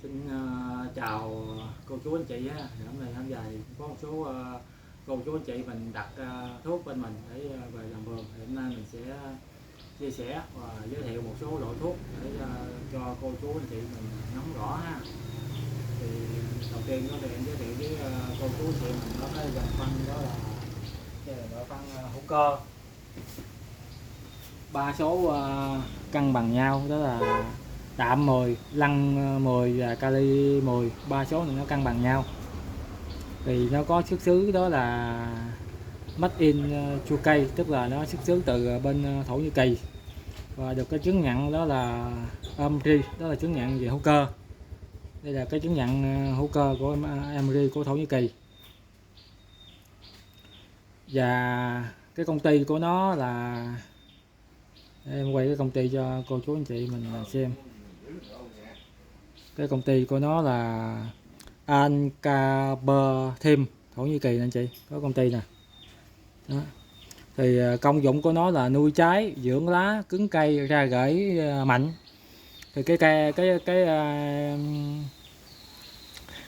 Xin chào cô chú anh chị ha. Hôm nay hôm dài có một số cô chú anh chị mình đặt thuốc bên mình để về làm vườn. Thì hôm nay mình sẽ chia sẻ và giới thiệu một số loại thuốc để cho cô chú anh chị mình nắm rõ ha. Thì đầu tiên đó thì em giới thiệu với cô chú anh chị mình có cái dòng phân đó là đây là loại phân hữu cơ, ba số cân bằng nhau, đó là đạm 10, lăng 10 và kali 10, ba số này nó cân bằng nhau. Thì nó có xuất xứ đó là made in Turkey, tức là nó xuất xứ từ bên Thổ Nhĩ Kỳ và được cái chứng nhận đó là AMRI, đó là chứng nhận về hữu cơ. Đây là cái chứng nhận hữu cơ của AMRI của Thổ Nhĩ Kỳ. Và cái công ty của nó là, em quay cái công ty cho cô chú anh chị mình xem. Cái công ty của nó là Ankaberthim, Thổ Nhĩ Kỳ anh chị, có công ty nè. Đó. Thì công dụng của nó là nuôi trái, dưỡng lá, cứng cây, ra rễ mạnh. Thì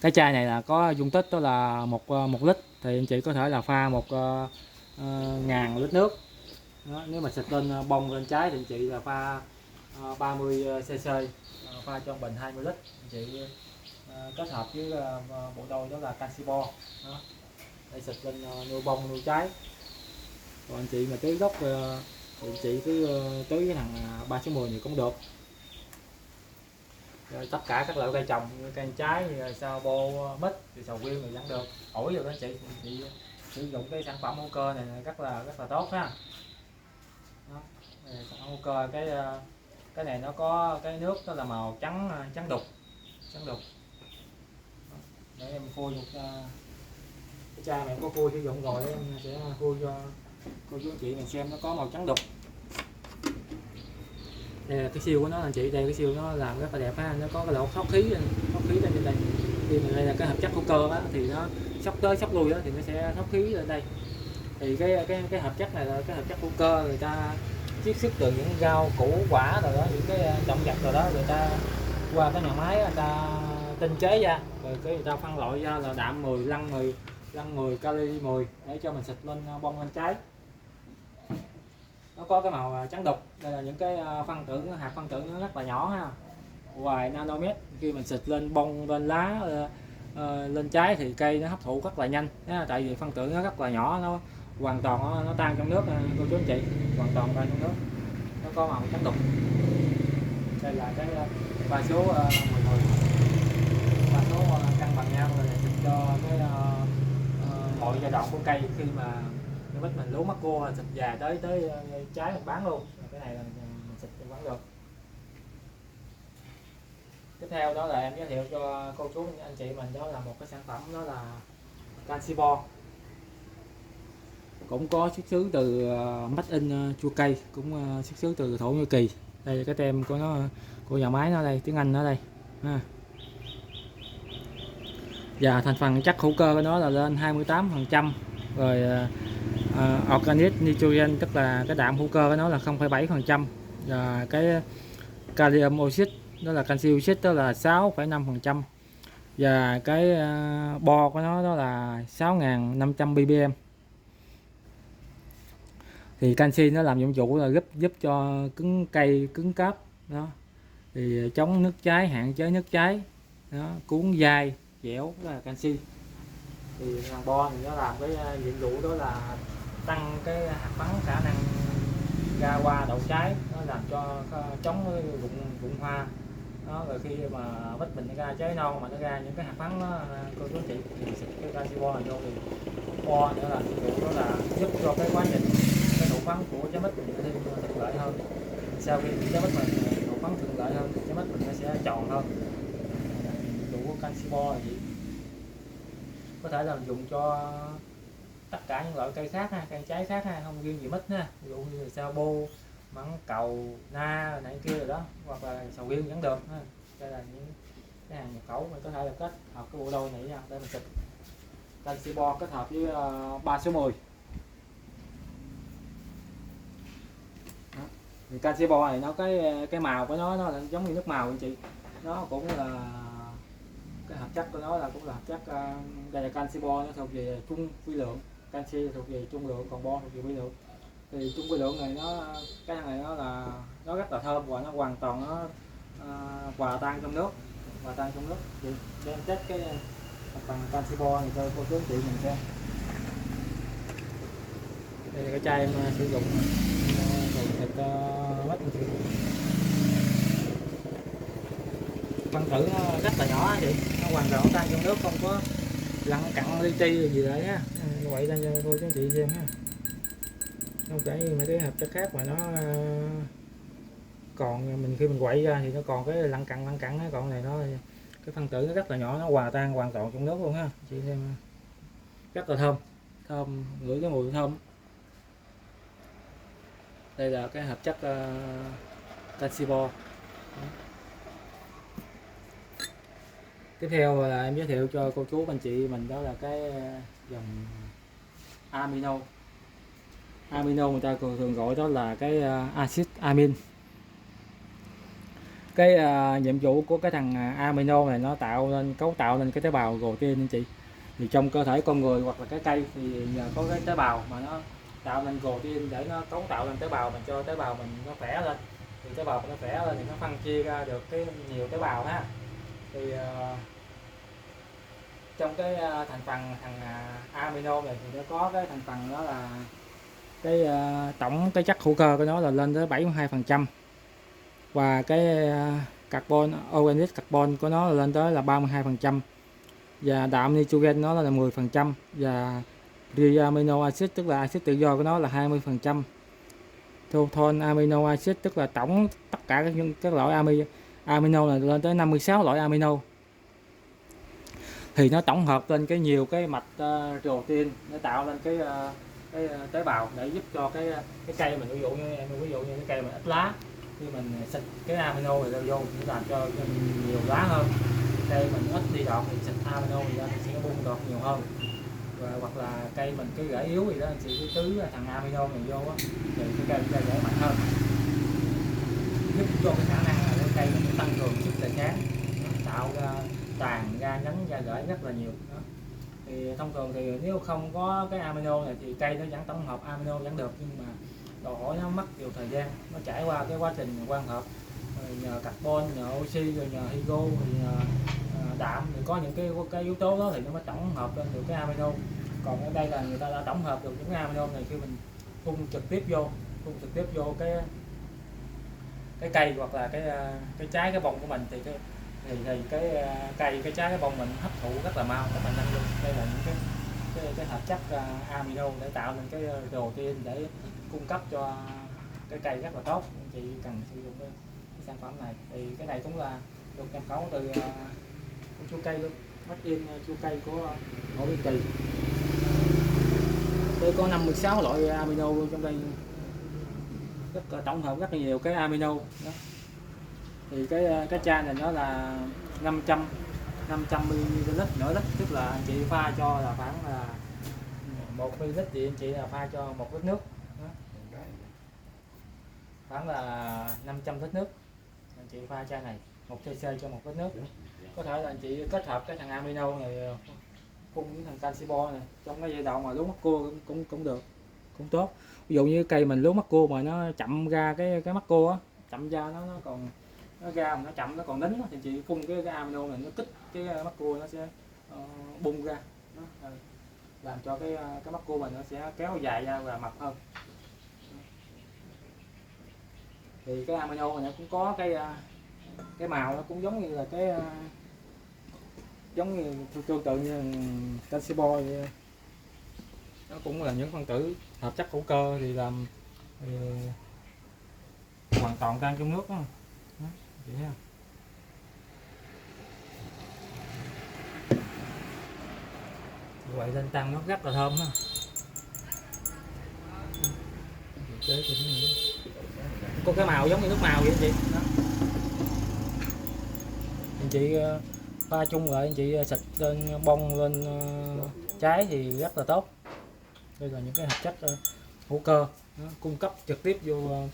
cái chai này là có dung tích đó là một lít, thì anh chị có thể là pha 1.000 lít nước. Đó, nếu mà xịt lên bông lên trái thì anh chị là pha 30 cc, pha trong bình 20 lít. Anh chị kết hợp với bộ đôi đó là canxi bo để xịt lên nuôi bông nuôi trái. Còn anh chị mà tưới gốc thì anh chị cứ tưới cái thằng 3 số 10 thì cũng được. Rồi tất cả các loại cây trồng như cây trái, như sao bô, mít, thì sầu riêng thì vẫn được. Ổi rồi đó anh chị sử dụng cái sản phẩm hữu cơ này rất là tốt ha. Đó. Sản phẩm hữu cơ, cái này nó có cái nước đó là màu trắng đục. Để em khui một cái chai này có khui sử dụng rồi, em sẽ khui cho cô chú anh chị mình xem. Nó có màu trắng đục. Đây là cái siêu của nó anh chị, đây cái siêu nó làm rất là đẹp ha. Nó có cái lỗ thoát khí lên trên đây. Khi mà đây là cái hợp chất hữu cơ á, thì nó xóc tới xóc lui á, thì nó sẽ thoát khí lên đây. Thì cái hợp chất này là cái hợp chất hữu cơ, người ta chiết xuất từ những rau củ quả rồi đó, những cái động vật rồi đó, người ta qua cái nhà máy người ta tinh chế ra, rồi cái người ta phân loại ra là đạm 10, lăng 10, kali 10 để cho mình xịt lên bông lên trái. Nó có cái màu trắng đục. Đây là những cái hạt phân tử nó rất là nhỏ ha, vài nanomet. Khi mình xịt lên bông lên lá lên trái thì cây nó hấp thụ rất là nhanh, tại vì phân tử nó rất là nhỏ, nó hoàn toàn nó tan trong nước cô chú anh chị, hoàn toàn tan trong nước. Nó có màu trắng đục. Đây là cái ba số 10, ba số cân bằng nhau rồi xịt cho cái mọi giai đoạn của cây. Khi mà cái mít mình lúa mắc cua xịt già tới trái mình bán luôn. Cái này là mình xịt mình bán được. Tiếp theo đó là em giới thiệu cho cô chú anh chị mình, đó là một cái sản phẩm đó là canxi bo, cũng có xuất xứ từ made in Turkey, cũng xuất xứ từ Thổ Nhĩ Kỳ. Đây là cái tem của nó, của nhà máy nó đây, tiếng Anh ở đây ha. Và thành phần chất hữu cơ của nó là lên 28%. Rồi organic nitrogen, tức là cái đạm hữu cơ của nó là 0,7%. Và cái kalium oxide, đó là canxi oxide, đó là 6,5%. Và cái bo của nó đó là 6.500 ppm. Thì canxi nó làm dụng cụ là giúp cho cứng cây, cứng cáp đó, thì chống nứt trái, hạn chế nứt trái đó, cuốn dai dẻo, đó là canxi. Thì thằng bo thì nó làm cái nhiệm vụ đó là tăng cái hạt phấn khả năng ra hoa đậu trái, nó làm cho chống cái rụng hoa đó. Rồi khi mà mít mình ra trái non mà nó ra những cái hạt phấn đó, cô chú anh chị, thì xịt cái canxi bo này vô, thì bo nữa là nhiệm vụ đó là giúp cho cái quá trình cái độ phấn của trái mít mình thêm thuận lợi hơn. Sau khi trái mít mình độ phấn thuận lợi hơn, trái mít mình nó sẽ tròn hơn. Nhiệm vụ của canxi bo là gì? Có thể là dùng cho tất cả những loại cây khác ha, cây trái khác ha, không riêng gì mít ha. Ví dụ như là sao bô, mãng cầu, na này kia rồi đó, hoặc là sầu riêng vẫn được ha. Đây là những cái hàng nhập khẩu, mình có thể là kết hợp cái bộ đôi này nha. Đây mình xịt canxi bo kết hợp với 3 số 10. Đó. Thì canxi bo này nó cái màu của nó là giống như nước màu anh chị, nó cũng là chất của nó là cũng là hợp chất đây là canxi bo, nó thuộc về trung vi lượng, canxi thuộc về trung lượng, còn bo thuộc về vi lượng. Thì trung vi lượng này cái này nó rất là thơm và nó hoàn toàn hòa tan trong nước, thì đem test cái bằng canxi bo này cho cô chú anh chị mình xem. Đây là cái chai em sử dụng thịt mất phân tử nó rất là nhỏ vậy, nó hoàn toàn tan trong nước, không có lăn cặn li ti gì đấy á. Quậy lên cho cô chú anh chị xem ha, không phải mấy cái hợp chất khác mà nó còn mình khi mình quậy ra thì nó còn cái lăn cặn á, còn này nó cái phân tử nó rất là nhỏ, nó hòa tan hoàn toàn trong nước luôn ha chị xem, rất là thơm, ngửi cái mùi thơm. Đây là cái hợp chất canxi bo. Tiếp theo là em giới thiệu cho cô chú anh chị mình đó là cái dòng amino. Người ta thường gọi đó là cái axit amin. Cái nhiệm vụ của cái thằng amino này nó cấu tạo nên cái tế bào protein anh chị. Thì trong cơ thể con người hoặc là cái cây thì nhờ có cái tế bào mà nó tạo nên protein để nó cấu tạo nên tế bào, mình cho tế bào mình nó khỏe lên. Thì tế bào nó khỏe lên thì nó phân chia ra được cái nhiều tế bào ha. Thì trong cái thành phần thằng amino này thì nó có cái thành phần đó là cái tổng cái chất hữu cơ của nó là lên tới 72%, và cái carbon organic carbon của nó là lên tới là 32%, và đạm nitrogen nó là 10%, và diamino acid tức là axit tự do của nó là 20%. Total amino acid tức là tổng tất cả các loại amino này lên tới 56 loại amino. Thì nó tổng hợp lên cái nhiều cái mạch protein, nó tạo lên cái tế bào để giúp cho cái cây mình, ví dụ như cái cây mình ít lá, khi mình xịt cái amino này vô thì làm cho nhiều lá hơn. Cây mình ít đi đọt thì xịt amino thì ra sẽ bung đọt nhiều hơn. Hoặc là cây mình cái rễ yếu gì đó thì cứ tứ thằng amino này vô á, thì cái cây rễ mạnh hơn, giúp cho cái khả năng là cái cây mình tăng cường sức đề kháng, tạo ra tàn ra nhánh ra rễ rất là nhiều đó. Thì thông thường thì nếu không có cái amino này thì cây nó vẫn tổng hợp amino vẫn được, nhưng mà đòi hỏi nó mất nhiều thời gian, nó trải qua cái quá trình quang hợp, nhờ carbon, nhờ oxy, rồi nhờ hydro, rồi nhờ đạm, thì có những cái yếu tố đó thì nó mới tổng hợp lên được cái amino. Còn ở đây là người ta đã tổng hợp được những cái amino này khi mình phun trực tiếp vô cái cây hoặc là cái trái, cái bông của mình, thì cái cây, cái trái, cái bông mình hấp thụ rất là mau, rất là nhanh luôn. Đây là những cái hợp chất amino để tạo nên cái protein để cung cấp cho cái cây rất là tốt. Anh chị cần sử dụng cái sản phẩm này. Thì cái này cũng là được nhập khẩu từ chua cây luôn, made in chua cây của Hồ Biên Kỳ. Đây có 56 loại amino luôn trong đây, rất là tổng hợp rất là nhiều cái amino đó. Thì cái chai này nó là 500 ml, nửa lít, tức là anh chị pha cho là khoảng là 1 ml thì anh chị là pha cho 1 lít nước đó. Khoảng là 500 lít nước anh chị pha chai này 1 cc cho 1 lít nước. Có thể là anh chị kết hợp cái thằng amino này phun với thằng canxi bo này trong cái giai đoạn mà lúa mắc cua cũng được, cũng tốt. Ví dụ như cây mình lúa mắc cua mà nó chậm ra cái mắc cua á, chậm ra nó còn nó ra mà nó chậm, nó còn nín thì chị phun cái amino này, nó kích cái mắc cua nó sẽ bung ra đó, làm cho cái mắc cua mình nó sẽ kéo dài ra và mập hơn. Thì cái amino này cũng có cái màu nó cũng giống như là giống như tương tự như canxi bo vậy. Nó cũng là những phân tử hợp chất hữu cơ thì làm hoàn toàn tan trong nước đó. Đó, vậy ha. Quậy lên tăng nó rất là thơm ha. Có cái màu giống như nước màu vậy anh chị. Đó. Anh chị pha chung lại, anh chị xịt lên bông, lên trái thì rất là tốt. Đây là những cái hợp chất hữu cơ cung cấp trực tiếp vô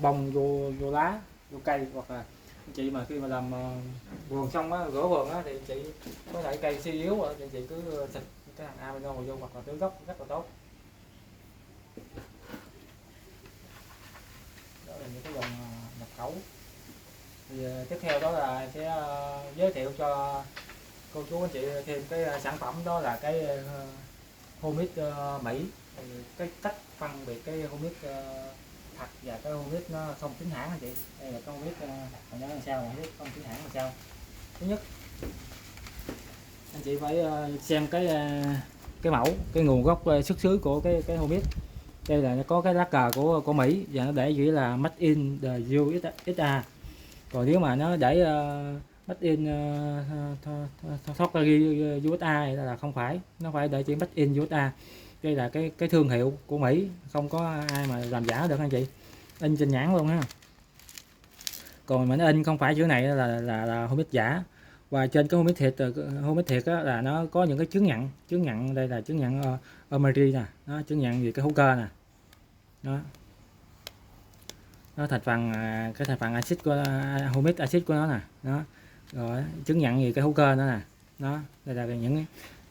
bông, vô lá, vô cây, hoặc là chị mà khi mà làm vườn xong á, rửa vườn á thì chị có lại cây suy yếu thì chị cứ xịt cái thằng amino vào vô hoặc là tưới gốc rất là tốt. Đó là những cái dòng nhập khẩu. Thì tiếp theo đó là sẽ giới thiệu cho cô chú anh chị thêm cái sản phẩm đó là cái Humic Mỹ. Thì cái cách phân biệt cái Humic thật và cái Humic nó không chính hãng anh chị. Đây là cái Humic còn nó làm sao, Humic không chính hãng làm sao. Thứ nhất anh chị phải xem cái mẫu, cái nguồn gốc xuất xứ của cái Humic. Đây là nó có cái lá cờ của Mỹ và nó để chữ là Made in the USA. Còn nếu mà nó để Made in USA là không phải, nó phải để chữ Made in USA. Đây là cái thương hiệu của Mỹ, không có ai mà làm giả được anh chị, in trên nhãn luôn ha. Còn mà nó in không phải chữ này là Humic giả. Và trên cái Humic thiệt á, là nó có những cái chứng nhận đây là chứng nhận Omeri nè, nó chứng nhận gì cái hữu cơ nè, đó nó thành phần cái thành phần axit của humic acid của nó nè, đó rồi chứng nhận gì cái hữu cơ nữa nè, đó đây là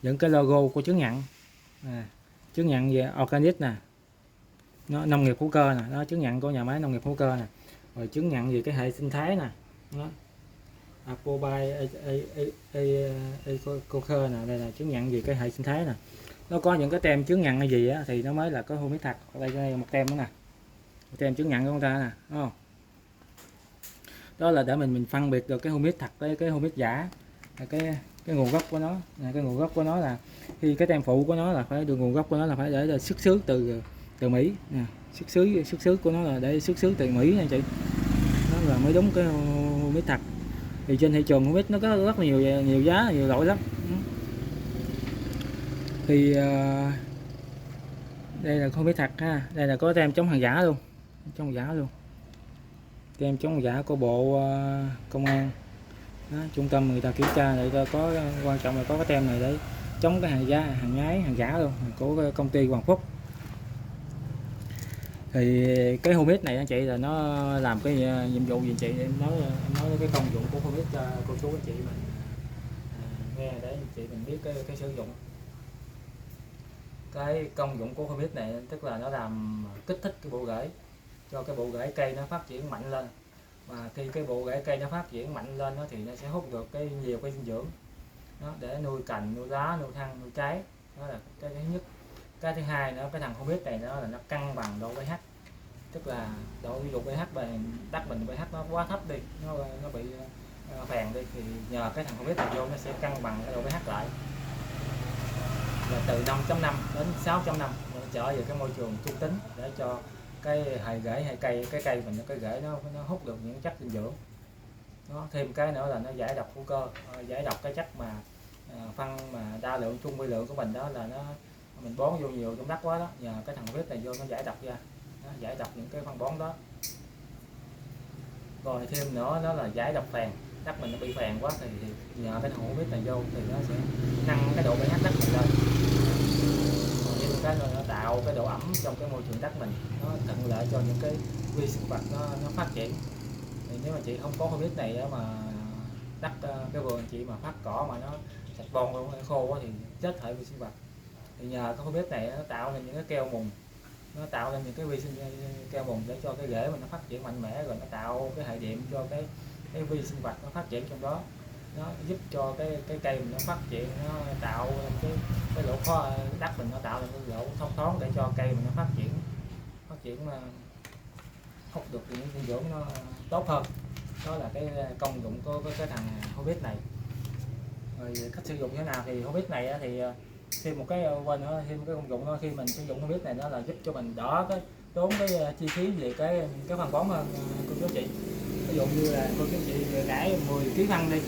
những cái logo của chứng nhận chứng nhận về organic nè, nó nông nghiệp hữu cơ nè, đó chứng nhận của nhà máy nông nghiệp hữu cơ nè, rồi chứng nhận gì cái hệ sinh thái nè, đó Apobai Ecoker nè, đây là chứng nhận gì cái hệ sinh thái nè. Nó có những cái tem chứng nhận hay gì á thì nó mới là có humic thật. Đây một tem nữa nè, tem chứng nhận của người ta nè, đúng không? Đó là để mình phân biệt được cái humic thật với cái humic giả. Cái nguồn gốc của nó, cái nguồn gốc của nó là khi cái tem phụ của nó là phải được, nguồn gốc của nó là phải để xuất xứ từ Mỹ nè, xuất xứ của nó là để xuất xứ từ Mỹ nha chị, nó là mới đúng cái humic thật. Thì trên thị trường humic nó có rất là nhiều giá, nhiều loại lắm. Thì đây là humic thật ha, đây là có tem chống hàng giả luôn, tem chống hàng giả của bộ công an đó, trung tâm người ta kiểm tra để ta có, quan trọng là có cái tem này để chống cái hàng nhái, hàng giả luôn của công ty Hoàng Phúc. Thì cái Humic này anh chị là nó làm cái nhiệm vụ gì chị, em nói cái công dụng của Humic cho cô chú anh chị mình nghe để anh chị mình biết cái sử dụng. Cái công dụng của Humic này tức là nó làm kích thích cái bộ rễ, cho cái bộ rễ cây nó phát triển mạnh lên. Và khi cái bộ rễ cây nó phát triển mạnh lên đó, thì nó sẽ hút được nhiều cái dinh dưỡng đó, để nuôi cành, nuôi lá, nuôi thân, nuôi trái. Đó là cái thứ nhất. Cái thứ hai nữa, cái thằng Humic này nó là nó cân bằng độ pH, tức là độ ví dụ pH đất mình pH nó quá thấp đi, nó bị phèn đi, thì nhờ cái thằng Humic này vô nó sẽ cân bằng cái độ pH lại, và từ 5.5 đến 6.5 nó trở về cái môi trường trung tính để cho cái hệ rễ hay cái cây mình, cái rễ nó hút được những chất dinh dưỡng. Nó thêm cái nữa là nó giải độc hữu cơ, giải độc cái chất mà phân mà đa lượng trung vi lượng của mình đó, là nó mình bón vô nhiều trong đất quá đó, nhờ cái thằng Humic này vô nó giải độc ra, nó giải độc những cái phân bón đó. Rồi thêm nữa đó là giải độc phèn, đất mình nó bị phèn quá thì nhờ cái thằng Humic này vô thì nó sẽ nâng cái độ pH đất mình lên. Cái nó tạo cái độ ẩm trong cái môi trường đất mình, nó thuận lợi cho những cái vi sinh vật nó phát triển. Thì nếu mà chị không có Humic này đó, mà đất cái vườn chị mà phát cỏ mà nó sạch bon luôn, khô quá thì chết hệ vi sinh vật. Thì nhờ cái Humic này nó tạo nên những cái keo mùng, nó tạo nên những cái vi sinh keo mùng để cho cái rễ mình nó phát triển mạnh mẽ, rồi nó tạo cái hệ đệm cho cái vi sinh vật nó phát triển trong đó. Nó giúp cho cái cây mình nó phát triển, nó tạo cái lỗ khó đất mình, nó tạo ra cái lỗ thông thoáng để cho cây mình nó phát triển hút được những dinh dưỡng nó tốt hơn. Đó là cái công dụng của cái thằng Humic này. Rồi cách sử dụng thế nào thì Humic này thì thêm một cái thêm cái công dụng đó, khi mình sử dụng Humic này đó là giúp cho mình đỡ tốn cái chi phí về cái phân bón hơn cô chú chị. Ví dụ như là cô chú chị cải 10 kg phân đi,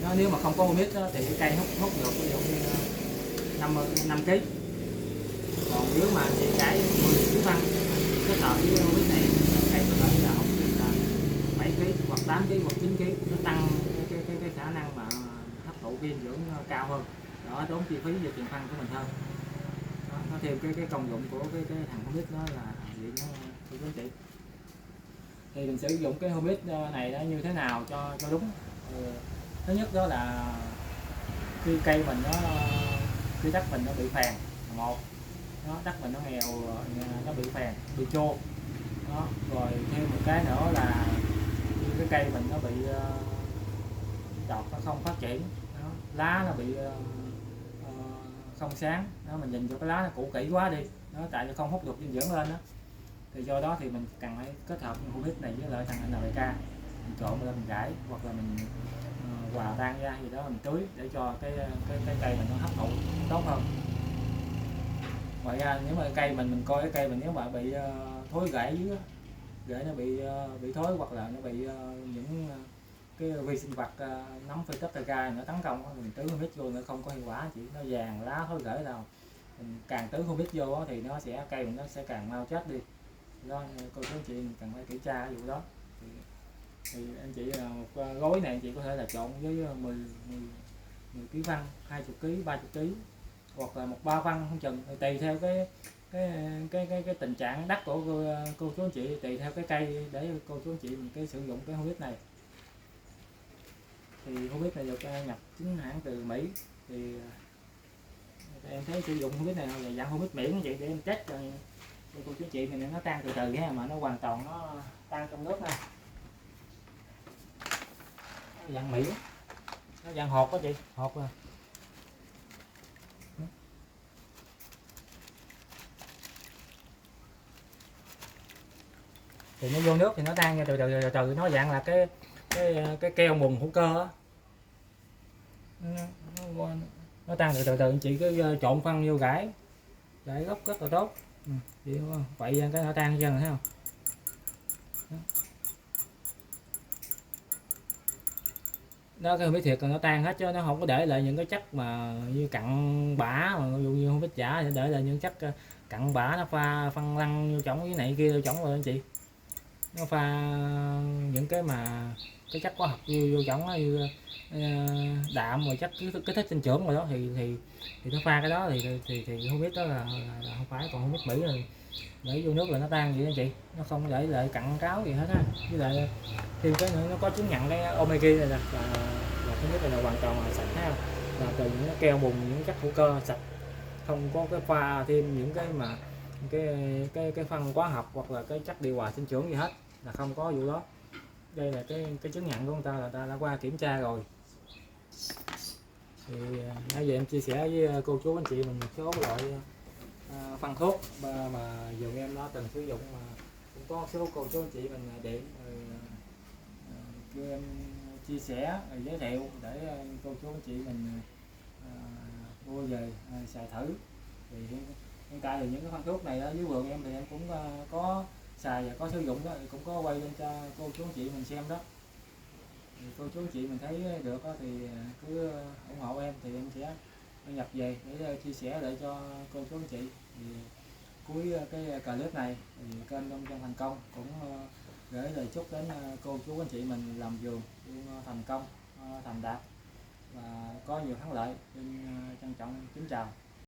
nó nếu mà không có Humic thì cái cây hút được ví dụ như 5 kg. Còn nếu mà chị cải 10 kg phân kết hợp với Humic này, cây có thể là hút là 7 kg hoặc 8 kg hoặc 9 kg, nó tăng cái khả năng mà hấp thụ dinh dưỡng cao hơn, đó tốn chi phí về tiền phân của mình hơn. Đó, nó thêm cái công dụng của cái thằng Humic đó là gì nó chị. Thì mình sử dụng cái Humix này nó như thế nào cho đúng. Thứ nhất đó là khi cây mình khi đất mình nó bị phèn, một đất mình nó nghèo, nó bị phèn, bị chô đó. Rồi thêm một cái nữa là như cái cây mình nó bị đọt nó không phát triển đó, lá nó bị không sáng đó, mình nhìn cho cái lá nó cũ kỹ quá đi nó, tại nó không hút được dinh dưỡng lên đó. Thì do đó thì mình cần phải kết hợp Humix này với lại thằng NPK, mình trộn lên mình rải hoặc là mình hòa tan ra gì đó mình tưới để cho cái cây mình nó hấp thụ tốt hơn. Ngoài ra nếu mà cây mình coi cái cây mình nếu mà bị thối rễ dưới, rễ nó bị thối hoặc là nó bị những cái vi sinh vật nấm Phytophthora nó tấn công thì mình tưới Humix vô nó không có hiệu quả, chỉ nó vàng lá thối rễ nào. Mình càng tưới Humix vô thì nó sẽ cây mình nó sẽ càng mau chết đi đó. Cô chú anh chị mình cần phải kiểm tra cái vụ đó. Thì anh chị một gói này anh chị có thể là chọn với 10 kg phân, 20 kg, 30 kg hoặc là một ba phân không chừng, tùy theo cái tình trạng đất của cô chú anh chị, tùy theo cái cây để cô chú anh chị mình cái sử dụng cái Humix này. Thì Humix này được nhập chính hãng từ Mỹ. Thì em thấy sử dụng Humix này là dạng Humix miễn vậy để em test cho cô chú anh chị mình nó tan từ từ nha, mà nó hoàn toàn nó tan trong nước nè, dạng Mỹ, nó dạng hột đó chị, hột à. Thì nó vô nước thì nó tan từ từ, nó dạng là cái keo mùng hữu cơ á, nó tan từ từ, chị cứ trộn phân vô rải gốc rất là tốt. Vậy cái nó tan dần thấy không. Đó, cái Humix thiệt là nó tan hết chứ nó không có để lại những cái chất mà như cặn bã, mà ví dụ như Humix giả để lại những chất cặn bã, nó pha phân lăn vô trỏng với này kia vô trỏng rồi anh chị, nó pha những cái mà cái chất hóa học vô trỏng như đạm rồi chất kích thích sinh trưởng rồi đó, thì nó pha cái đó thì không biết đó là không phải. Còn Humix Mỹ rồi để vô nước là nó tan vậy anh chị, nó không để lại cặn cáo gì hết á. Với lại thêm cái nữa nó có chứng nhận cái omega này là thứ nhất là hoàn toàn là sạch ha, là từ những cái keo bùn, những chất hữu cơ sạch, không có cái pha thêm những cái mà cái phân hóa học hoặc là cái chất điều hòa sinh trưởng gì hết, là không có vụ đó. Đây là cái chứng nhận của người ta là ta đã qua kiểm tra rồi. Thì nãy giờ em chia sẻ với cô chú anh chị mình một số loại phân thuốc mà dường em nó từng sử dụng, mà cũng có số cô chú anh chị mình điện rồi cho em chia sẻ rồi giới thiệu để cô chú anh chị mình mua về xài thử. Thì hiện tại thì những cái phân thuốc này ở dưới vườn em thì em cũng có xài và có sử dụng đó, cũng có quay lên cho cô chú anh chị mình xem đó. Thì cô chú anh chị mình thấy được đó, thì cứ ủng hộ em thì em sẽ nhập về để chia sẻ lại cho cô chú anh chị. Thì cuối cái clip này thì kênh Nông Dân Thành Công cũng gửi lời chúc đến cô chú anh chị mình làm vườn luôn thành công, thành đạt và có nhiều thắng lợi. Xin trân trọng kính chào.